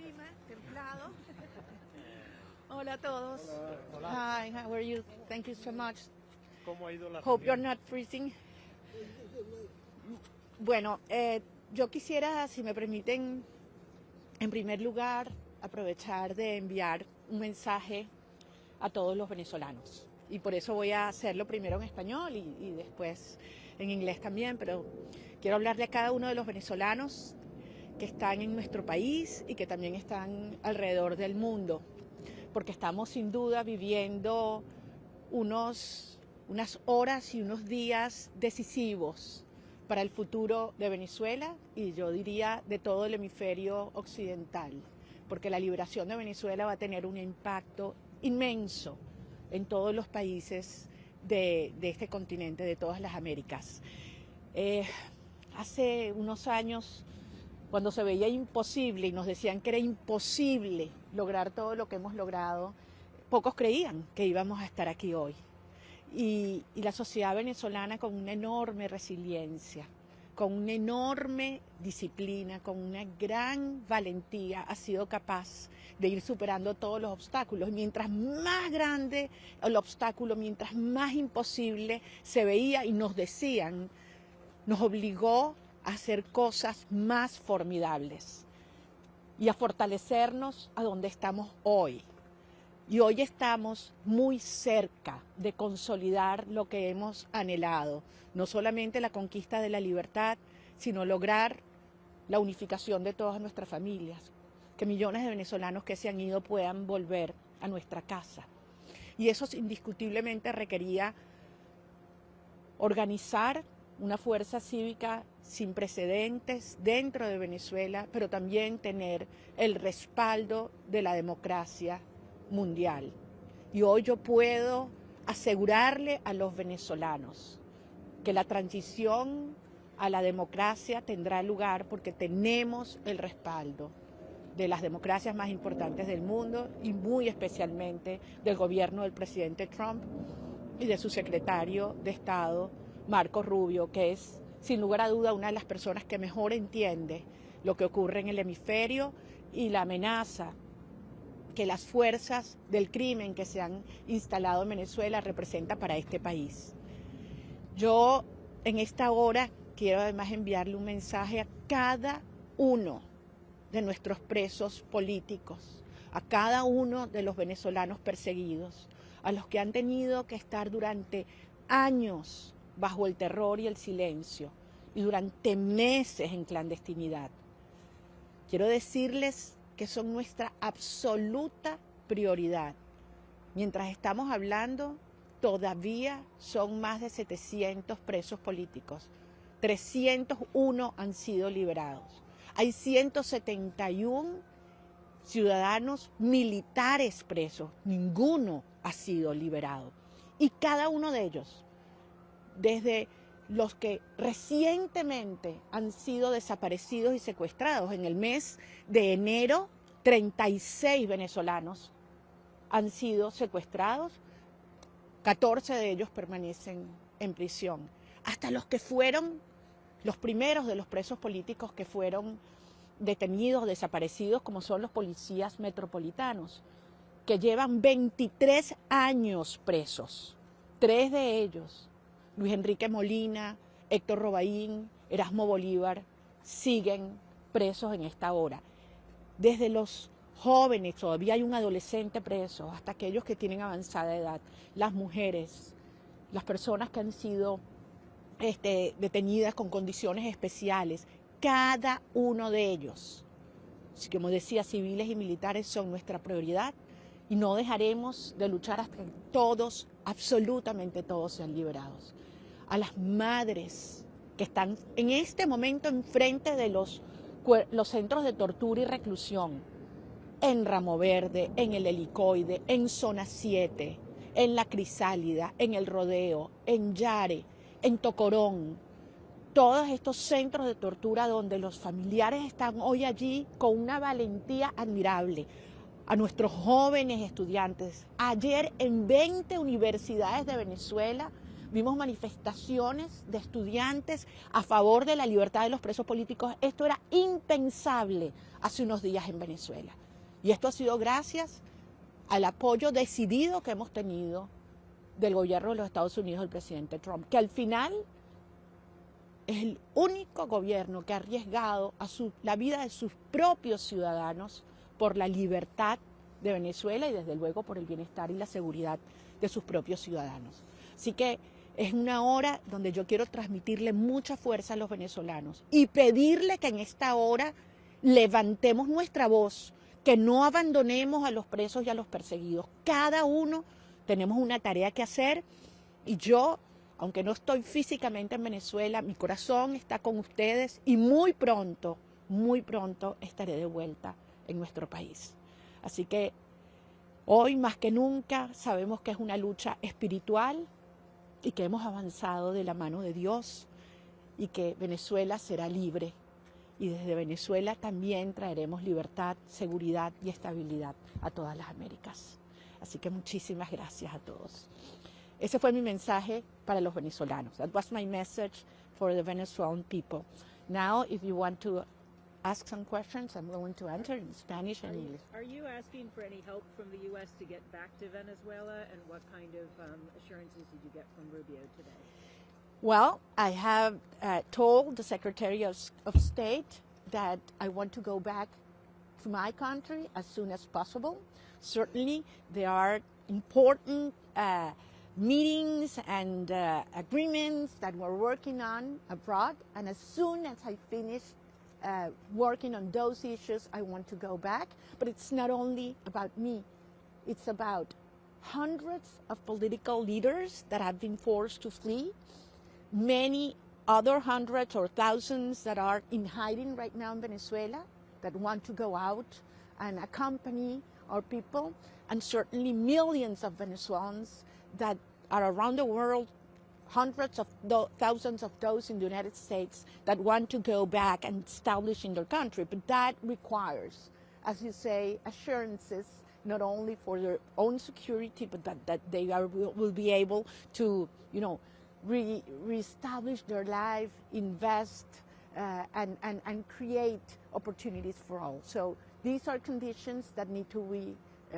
clima templado. Hola a todos. Hi, how are you? Thank you so much. ¿Cómo ha ido la Hope you're reunión? not freezing. Bueno, yo quisiera, si me permiten, en primer lugar, aprovechar de enviar un mensaje a todos los venezolanos. Y por eso voy a hacerlo primero en español y después en inglés también, pero quiero hablarle a cada uno de los venezolanos que están en nuestro país y que también están alrededor del mundo, porque estamos sin duda viviendo unas horas y unos días decisivos para el futuro de Venezuela y yo diría de todo el hemisferio occidental, porque la liberación de Venezuela va a tener un impacto inmenso en todos los países de este continente, de todas las Américas. Hace unos años, cuando se veía imposible y nos decían que era imposible lograr todo lo que hemos logrado, pocos creían que íbamos a estar aquí hoy. Y la sociedad venezolana, con una enorme resiliencia, con una enorme disciplina, con una gran valentía, ha sido capaz de ir superando todos los obstáculos. Mientras más grande el obstáculo, mientras más imposible se veía y nos decían, nos obligó a hacer cosas más formidables y a fortalecernos a donde estamos hoy. Y hoy estamos muy cerca de consolidar lo que hemos anhelado, no solamente la conquista de la libertad, sino lograr la unificación de todas nuestras familias, que millones de venezolanos que se han ido puedan volver a nuestra casa. Y eso indiscutiblemente requería organizar una fuerza cívica sin precedentes dentro de Venezuela, pero también tener el respaldo de la democracia mundial. Y hoy yo puedo asegurarle a los venezolanos que la transición a la democracia tendrá lugar porque tenemos el respaldo de las democracias más importantes del mundo y muy especialmente del gobierno del presidente Trump y de su secretario de Estado, Marco Rubio, que es sin lugar a duda una de las personas que mejor entiende lo que ocurre en el hemisferio y la amenaza que las fuerzas del crimen que se han instalado en Venezuela representan para este país. Yo en esta hora quiero además enviarle un mensaje a cada uno de nuestros presos políticos, a cada uno de los venezolanos perseguidos, a los que han tenido que estar durante años bajo el terror y el silencio y durante meses en clandestinidad. Quiero decirles que son nuestra absoluta prioridad. Mientras estamos hablando, todavía son más de 700 presos políticos. 301 han sido liberados. Hay 171 ciudadanos militares presos. Ninguno ha sido liberado. Y cada uno de ellos, desde los que recientemente han sido desaparecidos y secuestrados. En el mes de enero, 36 venezolanos han sido secuestrados, 14 de ellos permanecen en prisión. Hasta los que fueron los primeros de los presos políticos que fueron detenidos, desaparecidos, como son los policías metropolitanos, que llevan 23 años presos. 3 de ellos, Luis Enrique Molina, Héctor Robaín, Erasmo Bolívar, siguen presos en esta hora. Desde los jóvenes, todavía hay un adolescente preso, hasta aquellos que tienen avanzada edad, las mujeres, las personas que han sido detenidas con condiciones especiales, cada uno de ellos, como decía, civiles y militares son nuestra prioridad y no dejaremos de luchar hasta que todos, absolutamente todos, sean liberados. A las madres que están en este momento enfrente de los centros de tortura y reclusión, en Ramo Verde, en el Helicoide, en Zona 7, en La Crisálida, en El Rodeo, en Yare, en Tocorón, todos estos centros de tortura donde los familiares están hoy allí con una valentía admirable. A nuestros jóvenes estudiantes, ayer en 20 universidades de Venezuela vimos manifestaciones de estudiantes a favor de la libertad de los presos políticos. Esto era impensable hace unos días en Venezuela. Y esto ha sido gracias al apoyo decidido que hemos tenido del gobierno de los Estados Unidos, del presidente Trump, que al final es el único gobierno que ha arriesgado la vida de sus propios ciudadanos por la libertad de Venezuela y desde luego por el bienestar y la seguridad de sus propios ciudadanos. Así que es una hora donde yo quiero transmitirle mucha fuerza a los venezolanos y pedirle que en esta hora levantemos nuestra voz, que no abandonemos a los presos y a los perseguidos. Cada uno tenemos una tarea que hacer y yo, aunque no estoy físicamente en Venezuela, mi corazón está con ustedes y muy pronto estaré de vuelta en nuestro país. Así que hoy más que nunca sabemos que es una lucha espiritual y que hemos avanzado de la mano de Dios y que Venezuela será libre. Y desde Venezuela también traeremos libertad, seguridad y estabilidad a todas las Américas. Así que muchísimas gracias a todos. Ese fue mi mensaje para los venezolanos. That was my message for the Venezuelan people. Now, if you want to ask some questions, I'm going to answer in Spanish and English. Are you asking for any help from the U.S. to get back to Venezuela, and what kind of assurances did you get from Rubio today? Well, I have told the Secretary of State that I want to go back to my country as soon as possible. Certainly, there are important meetings and agreements that we're working on abroad, and as soon as I finish working on those issues, I want to go back. But it's not only about me. It's about hundreds of political leaders that have been forced to flee, many other hundreds or thousands that are in hiding right now in Venezuela that want to go out and accompany our people, and certainly millions of Venezuelans that are around the world, hundreds of thousands of those in the United States that want to go back and establish in their country. But that requires, as you say, assurances not only for their own security, but that they will be able to, reestablish their life, invest, and create opportunities for all. So these are conditions that need to be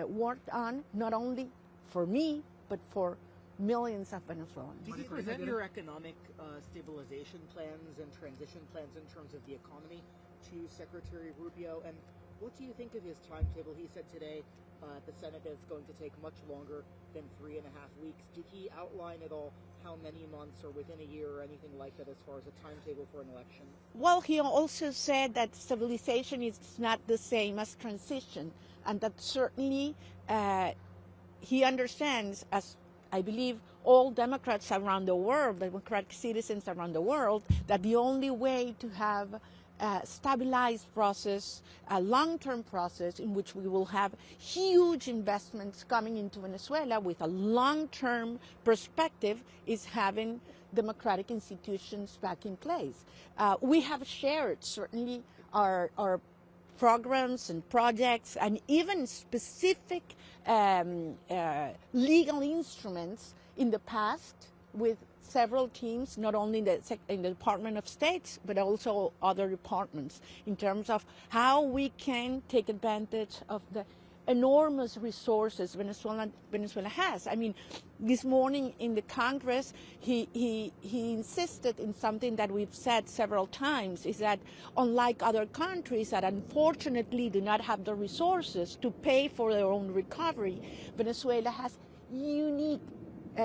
worked on, not only for me, but for millions of Venezuelans. Did you present your economic stabilization plans and transition plans in terms of the economy to Secretary Rubio? And what do you think of his timetable? He said today the Senate is going to take much longer than 3.5 weeks. Did he outline at all how many months or within a year or anything like that as far as a timetable for an election? Well, he also said that stabilization is not the same as transition, and that certainly he understands, as I believe all Democrats around the world, democratic citizens around the world, that the only way to have a stabilized process, a long-term process in which we will have huge investments coming into Venezuela with a long-term perspective, is having democratic institutions back in place. We have shared certainly our programs and projects and even specific legal instruments in the past with several teams, not only in the Department of State, but also other departments, in terms of how we can take advantage of the enormous resources Venezuela has. I mean, this morning in the Congress, he insisted in something that we've said several times, is that unlike other countries that unfortunately do not have the resources to pay for their own recovery, Venezuela has unique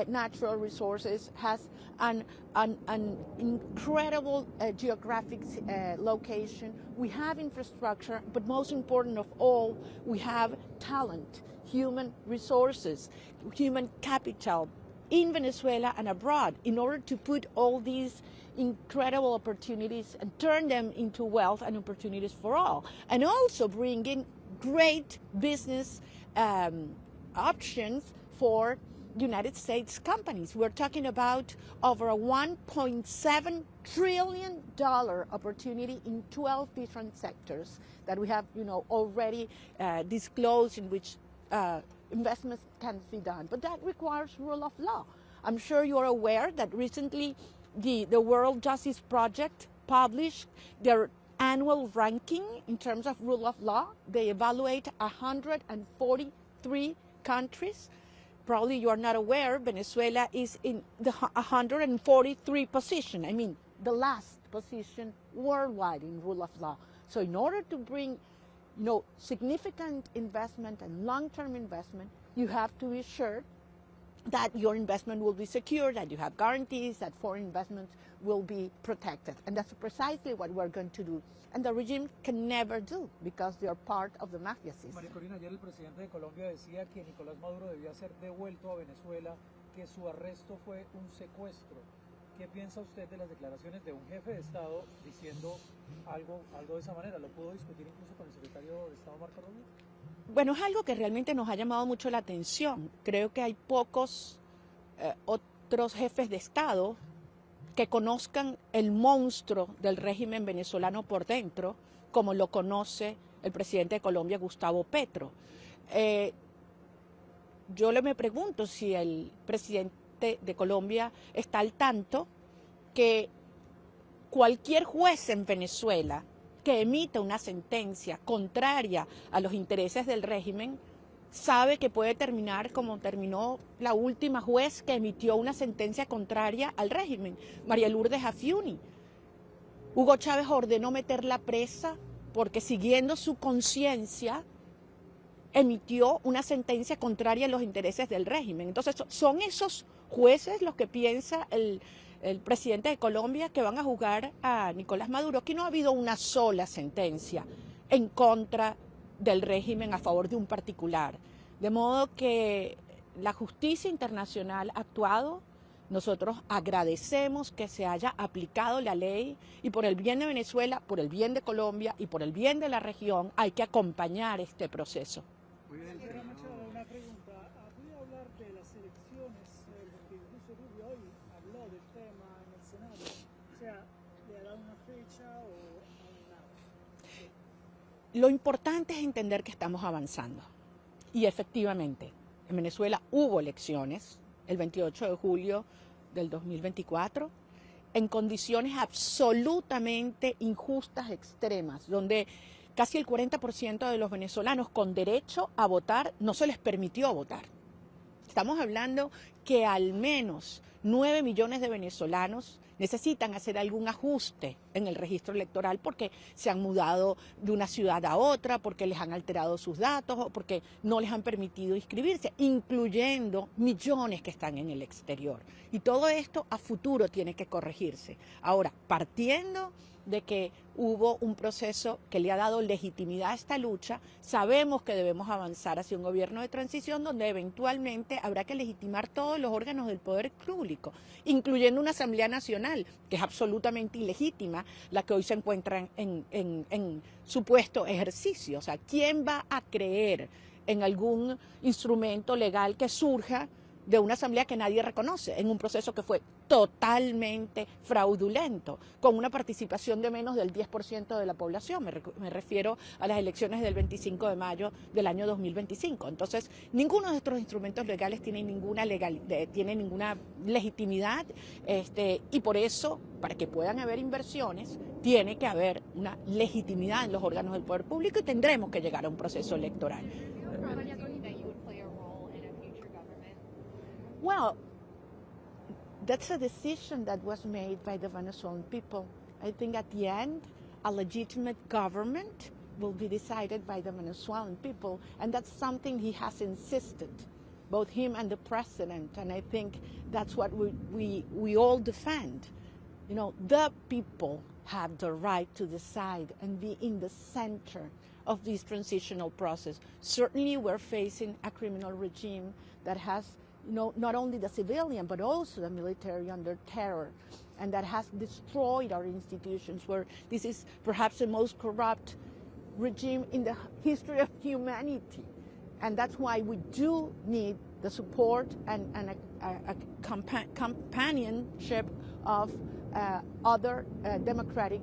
natural resources, has an incredible geographic location. We have infrastructure, but most important of all, we have talent, human resources, human capital in Venezuela and abroad, in order to put all these incredible opportunities and turn them into wealth and opportunities for all, and also bring in great business options for United States companies. We're talking about over a $1.7 trillion opportunity in 12 different sectors that we have, already disclosed, in which investments can be done. But that requires rule of law. I'm sure you're aware that recently the World Justice Project published their annual ranking in terms of rule of law. They evaluate 143 countries. Probably you are not aware, Venezuela is in the 143 position. I mean, the last position worldwide in rule of law. So in order to bring significant investment and long-term investment, you have to be sure that your investment will be secure, that you have guarantees, that foreign investments will be protected. And that's precisely what we're going to do. And the regime can never do because they are part of the mafia system. María Corina, ayer el presidente de Colombia decía que Nicolás Maduro debía ser devuelto a Venezuela, que su arresto fue un secuestro. ¿Qué piensa usted de las declaraciones de un jefe de Estado diciendo algo de esa manera? ¿Lo pudo discutir incluso con el secretario de Estado, Marco Rubio? Bueno, es algo que realmente nos ha llamado mucho la atención. Creo que hay pocos otros jefes de Estado que conozcan el monstruo del régimen venezolano por dentro, como lo conoce el presidente de Colombia, Gustavo Petro. Yo me pregunto si el presidente de Colombia está al tanto que cualquier juez en Venezuela que emita una sentencia contraria a los intereses del régimen sabe que puede terminar como terminó la última juez que emitió una sentencia contraria al régimen, María Lourdes Afiuni. Hugo Chávez ordenó meterla presa porque, siguiendo su conciencia, emitió una sentencia contraria a los intereses del régimen. Entonces, son esos jueces los que piensa el presidente de Colombia que van a juzgar a Nicolás Maduro. Aquí no ha habido una sola sentencia en contra del régimen a favor de un particular. De modo que la justicia internacional ha actuado. Nosotros agradecemos que se haya aplicado la ley y por el bien de Venezuela, por el bien de Colombia y por el bien de la región hay que acompañar este proceso. Señora Machado, una pregunta. ¿Ha podido hablar de las elecciones? Porque incluso Rubio hoy habló del tema en el Senado. O sea, ¿le ha dado una fecha o nada? Lo importante es entender que estamos avanzando. Y efectivamente, en Venezuela hubo elecciones el 28 de julio del 2024 en condiciones absolutamente injustas, extremas, donde casi el 40% de los venezolanos con derecho a votar no se les permitió votar. Estamos hablando que al menos 9 millones de venezolanos necesitan hacer algún ajuste en el registro electoral porque se han mudado de una ciudad a otra, porque les han alterado sus datos o porque no les han permitido inscribirse, incluyendo millones que están en el exterior. Y todo esto a futuro tiene que corregirse. Ahora, partiendo de que hubo un proceso que le ha dado legitimidad a esta lucha, sabemos que debemos avanzar hacia un gobierno de transición donde eventualmente habrá que legitimar todos los órganos del poder público, incluyendo una Asamblea Nacional, que es absolutamente ilegítima, la que hoy se encuentra en supuesto ejercicio. O sea, ¿quién va a creer en algún instrumento legal que surja de una asamblea que nadie reconoce, en un proceso que fue totalmente fraudulento, con una participación de menos del 10% de la población? Me refiero a las elecciones del 25 de mayo del año 2025. Entonces, ninguno de estos instrumentos legales tiene ninguna legitimidad, y por eso, para que puedan haber inversiones, tiene que haber una legitimidad en los órganos del poder público y tendremos que llegar a un proceso electoral. Well, that's a decision that was made by the Venezuelan people. I think at the end, a legitimate government will be decided by the Venezuelan people, and that's something he has insisted, both him and the president, and I think that's what we all defend. You know, the people have the right to decide and be in the center of this transitional process. Certainly we're facing a criminal regime that has not only the civilian, but also the military under terror, and that has destroyed our institutions, where this is perhaps the most corrupt regime in the history of humanity. And that's why we do need the support and a companionship of other democratic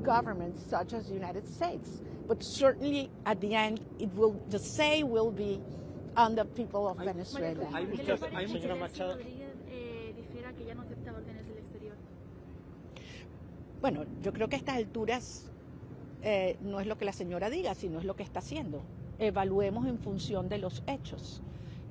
governments, such as the United States. But certainly, at the end, the say will be on the people of Venezuela. Señora Machado. Bueno, yo creo que a estas alturas no es lo que la señora diga, sino es lo que está haciendo. Evaluemos en función de los hechos.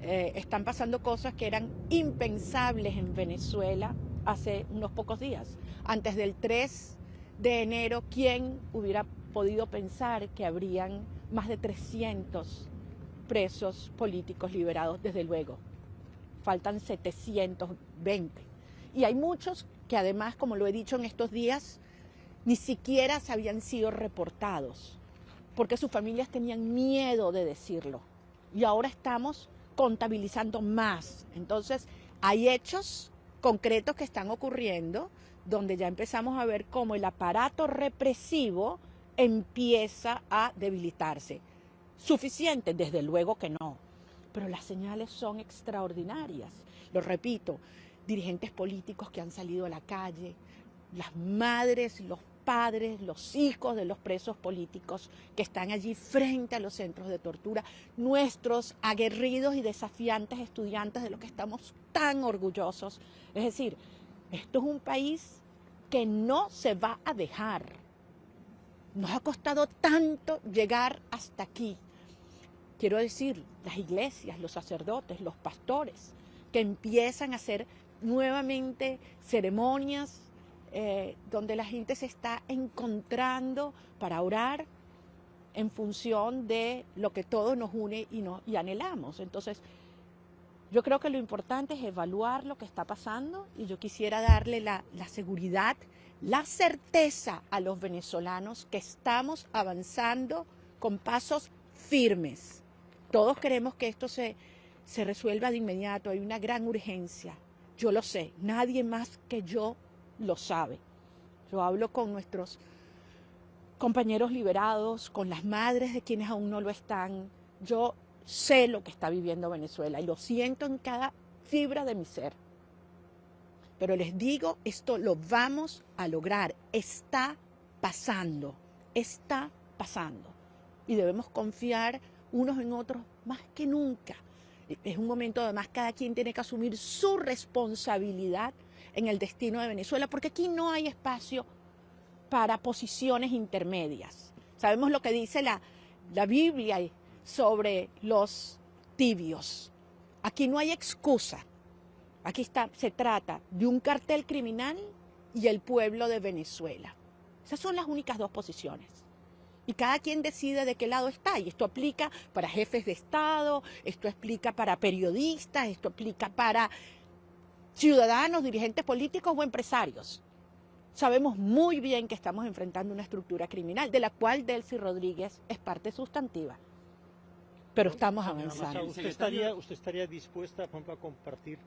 Están pasando cosas que eran impensables en Venezuela hace unos pocos días. Antes del 3 de enero, ¿quién hubiera podido pensar que habrían más de 300 presos políticos liberados? Desde luego, faltan 720. Y hay muchos que además, como lo he dicho en estos días, ni siquiera se habían sido reportados, porque sus familias tenían miedo de decirlo. Y ahora estamos contabilizando más. Entonces, hay hechos concretos que están ocurriendo, donde ya empezamos a ver cómo el aparato represivo empieza a debilitarse. ¿Suficiente? Desde luego que no, pero las señales son extraordinarias. Lo repito, dirigentes políticos que han salido a la calle, las madres, los padres, los hijos de los presos políticos que están allí frente a los centros de tortura, nuestros aguerridos y desafiantes estudiantes de los que estamos tan orgullosos. Es decir, esto es un país que no se va a dejar. Nos ha costado tanto llegar hasta aquí. Quiero decir, las iglesias, los sacerdotes, los pastores, que empiezan a hacer nuevamente ceremonias donde la gente se está encontrando para orar en función de lo que todo nos une y anhelamos. Entonces, yo creo que lo importante es evaluar lo que está pasando y yo quisiera darle la seguridad, la certeza a los venezolanos que estamos avanzando con pasos firmes. Todos queremos que esto se resuelva de inmediato, hay una gran urgencia. Yo lo sé, nadie más que yo lo sabe. Yo hablo con nuestros compañeros liberados, con las madres de quienes aún no lo están. Yo sé lo que está viviendo Venezuela y lo siento en cada fibra de mi ser. Pero les digo, esto lo vamos a lograr. Está pasando. Y debemos confiar unos en otros más que nunca. Es un momento, además, cada quien tiene que asumir su responsabilidad en el destino de Venezuela, porque aquí no hay espacio para posiciones intermedias. Sabemos lo que dice la Biblia sobre los tibios. Aquí no hay excusa. Aquí se trata de un cartel criminal y el pueblo de Venezuela. Esas son las únicas dos posiciones. Y cada quien decide de qué lado está. Y esto aplica para jefes de Estado, esto aplica para periodistas, esto aplica para ciudadanos, dirigentes políticos o empresarios. Sabemos muy bien que estamos enfrentando una estructura criminal, de la cual Delcy Rodríguez es parte sustantiva. Pero estamos avanzando. ¿Usted estaría dispuesta, por ejemplo, a compartir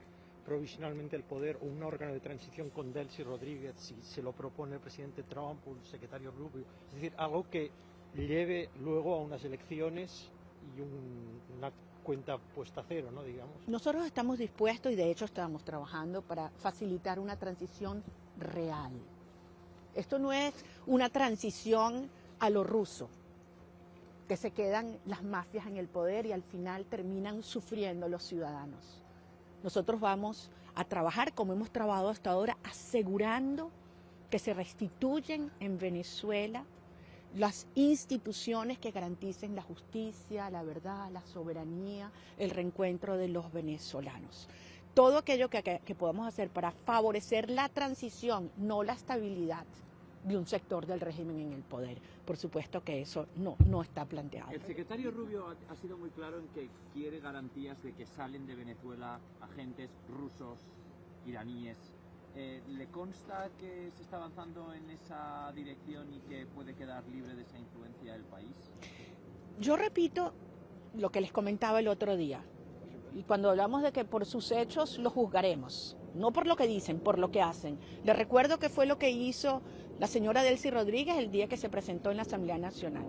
provisionalmente el poder o un órgano de transición con Delcy Rodríguez si se lo propone el presidente Trump o el secretario Rubio? Es decir, algo que lleve luego a unas elecciones y una cuenta puesta a cero, ¿no? Digamos. Nosotros estamos dispuestos y de hecho estamos trabajando para facilitar una transición real. Esto no es una transición a lo ruso, que se quedan las mafias en el poder y al final terminan sufriendo los ciudadanos. Nosotros vamos a trabajar como hemos trabajado hasta ahora, asegurando que se restituyen en Venezuela las instituciones que garanticen la justicia, la verdad, la soberanía, el reencuentro de los venezolanos. Todo aquello que podamos hacer para favorecer la transición, no la estabilidad de un sector del régimen en el poder. Por supuesto que eso no está planteado. El secretario Rubio ha sido muy claro en que quiere garantías de que salen de Venezuela agentes rusos, iraníes. ¿Le consta que se está avanzando en esa dirección y que puede quedar libre de esa influencia el país? Yo repito lo que les comentaba el otro día. Y cuando hablamos de que por sus hechos los juzgaremos, no por lo que dicen, por lo que hacen. Les recuerdo que fue lo que hizo la señora Delcy Rodríguez el día que se presentó en la Asamblea Nacional.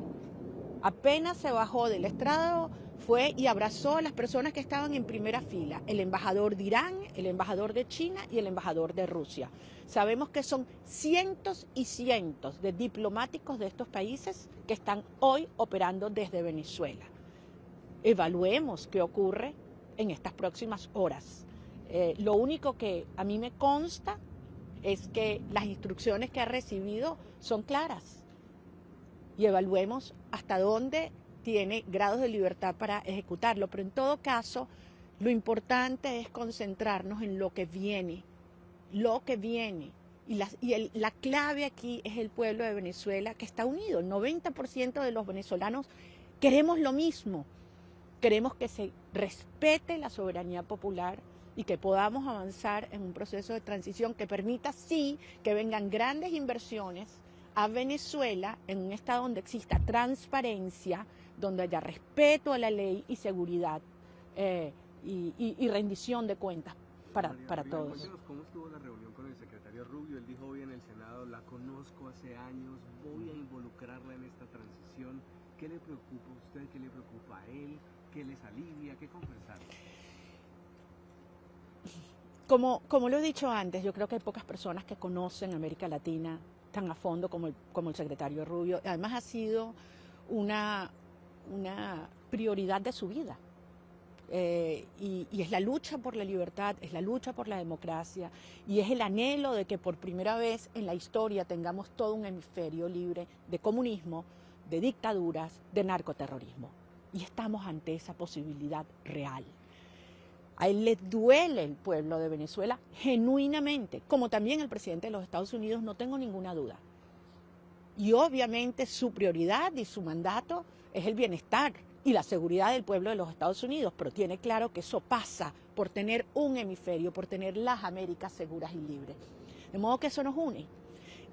Apenas se bajó del estrado, fue y abrazó a las personas que estaban en primera fila, el embajador de Irán, el embajador de China y el embajador de Rusia. Sabemos que son cientos y cientos de diplomáticos de estos países que están hoy operando desde Venezuela. Evaluemos qué ocurre en estas próximas horas. Lo único que a mí me consta es que las instrucciones que ha recibido son claras y evaluemos hasta dónde tiene grados de libertad para ejecutarlo. Pero en todo caso, lo importante es concentrarnos en lo que viene. Y la clave aquí es el pueblo de Venezuela, que está unido. El 90% de los venezolanos queremos lo mismo. Queremos que se respete la soberanía popular y que podamos avanzar en un proceso de transición que permita, sí, que vengan grandes inversiones a Venezuela en un estado donde exista transparencia, donde haya respeto a la ley y seguridad y rendición de cuentas para todos. Cuéntenos cómo estuvo la reunión con el secretario Rubio. Él dijo hoy en el Senado, la conozco hace años, voy a involucrarla en esta transición. ¿Qué le preocupa a usted? ¿Qué le preocupa a él? ¿Qué les alivia? ¿Qué conversaron? Como lo he dicho antes, yo creo que hay pocas personas que conocen América Latina tan a fondo como el secretario Rubio. Además ha sido una prioridad de su vida. Y es la lucha por la libertad, es la lucha por la democracia y es el anhelo de que por primera vez en la historia tengamos todo un hemisferio libre de comunismo, de dictaduras, de narcoterrorismo. Y estamos ante esa posibilidad real. A él le duele el pueblo de Venezuela genuinamente, como también el presidente de los Estados Unidos, no tengo ninguna duda. Y obviamente su prioridad y su mandato es el bienestar y la seguridad del pueblo de los Estados Unidos, pero tiene claro que eso pasa por tener un hemisferio, por tener las Américas seguras y libres. De modo que eso nos une.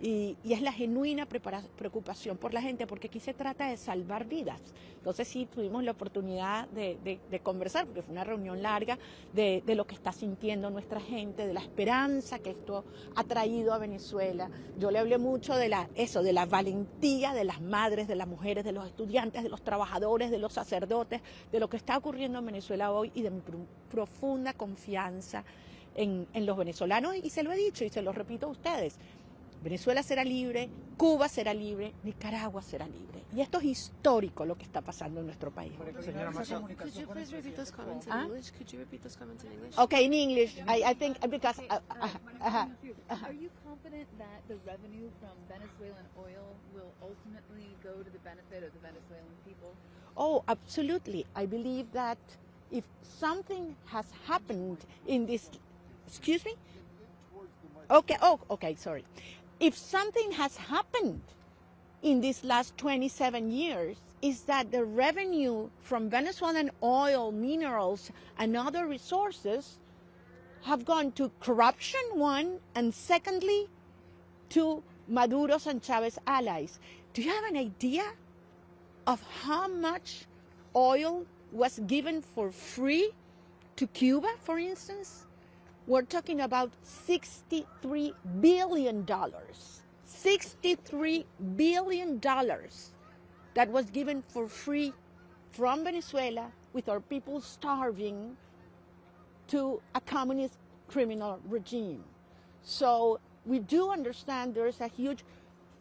Y es la genuina preocupación por la gente, porque aquí se trata de salvar vidas. Entonces sí tuvimos la oportunidad de conversar, porque fue una reunión larga, de lo que está sintiendo nuestra gente, de la esperanza que esto ha traído a Venezuela. Yo le hablé mucho de la valentía de las madres, de las mujeres, de los estudiantes, de los trabajadores, de los sacerdotes, de lo que está ocurriendo en Venezuela hoy y de mi profunda confianza en los venezolanos. Y se lo he dicho y se lo repito a ustedes. Venezuela será libre, Cuba será libre, Nicaragua será libre. Y esto es histórico lo que está pasando en nuestro país. Señora Massa. Could you please repeat those comments in English? Could you repeat those comments in English? Okay, in English, I think because... Are you confident that the revenue from Venezuelan oil will ultimately go to the benefit of the Venezuelan people? Oh, absolutely. I believe that if something has happened in this... Excuse me? Okay, sorry. If something has happened in these last 27 years, is that the revenue from Venezuelan oil, minerals, and other resources have gone to corruption, one, and secondly, to Maduro's and Chavez's allies. Do you have an idea of how much oil was given for free to Cuba, for instance? We're talking about $63 billion. $63 billion that was given for free from Venezuela, with our people starving, to a communist criminal regime. So we do understand there's a huge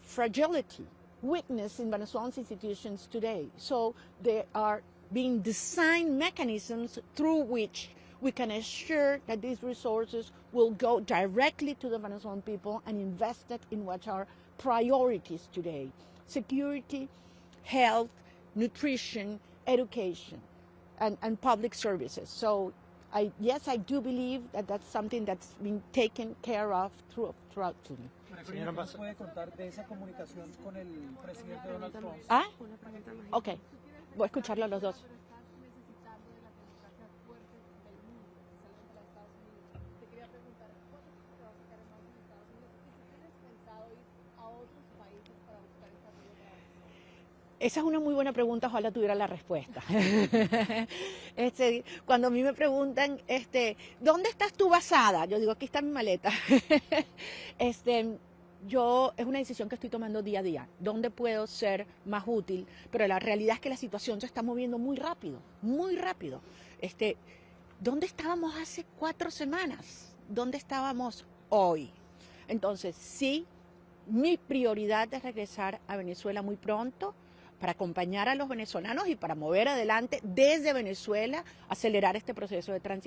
fragility, weakness in Venezuelan institutions today. So there are being designed mechanisms through which we can assure that these resources will go directly to the Venezuelan people and invested in what are priorities today: security, health, nutrition, education, and public services. So yes, I do believe that that's something that's been taken care of throughout Chile. ¿Qué nos puede contar de esa comunicación con el presidente Donald Trump? ¿Ah? Ok, voy a escucharlo a los dos. Esa es una muy buena pregunta, ojalá tuviera la respuesta. Cuando a mí me preguntan, ¿dónde estás tú basada? Yo digo, aquí está mi maleta. Es una decisión que estoy tomando día a día. ¿Dónde puedo ser más útil? Pero la realidad es que la situación se está moviendo muy rápido, muy rápido. ¿Dónde estábamos hace 4 semanas? ¿Dónde estábamos hoy? Entonces, sí, mi prioridad es regresar a Venezuela muy pronto, para acompañar a los venezolanos y para mover adelante desde Venezuela, acelerar este proceso de transición.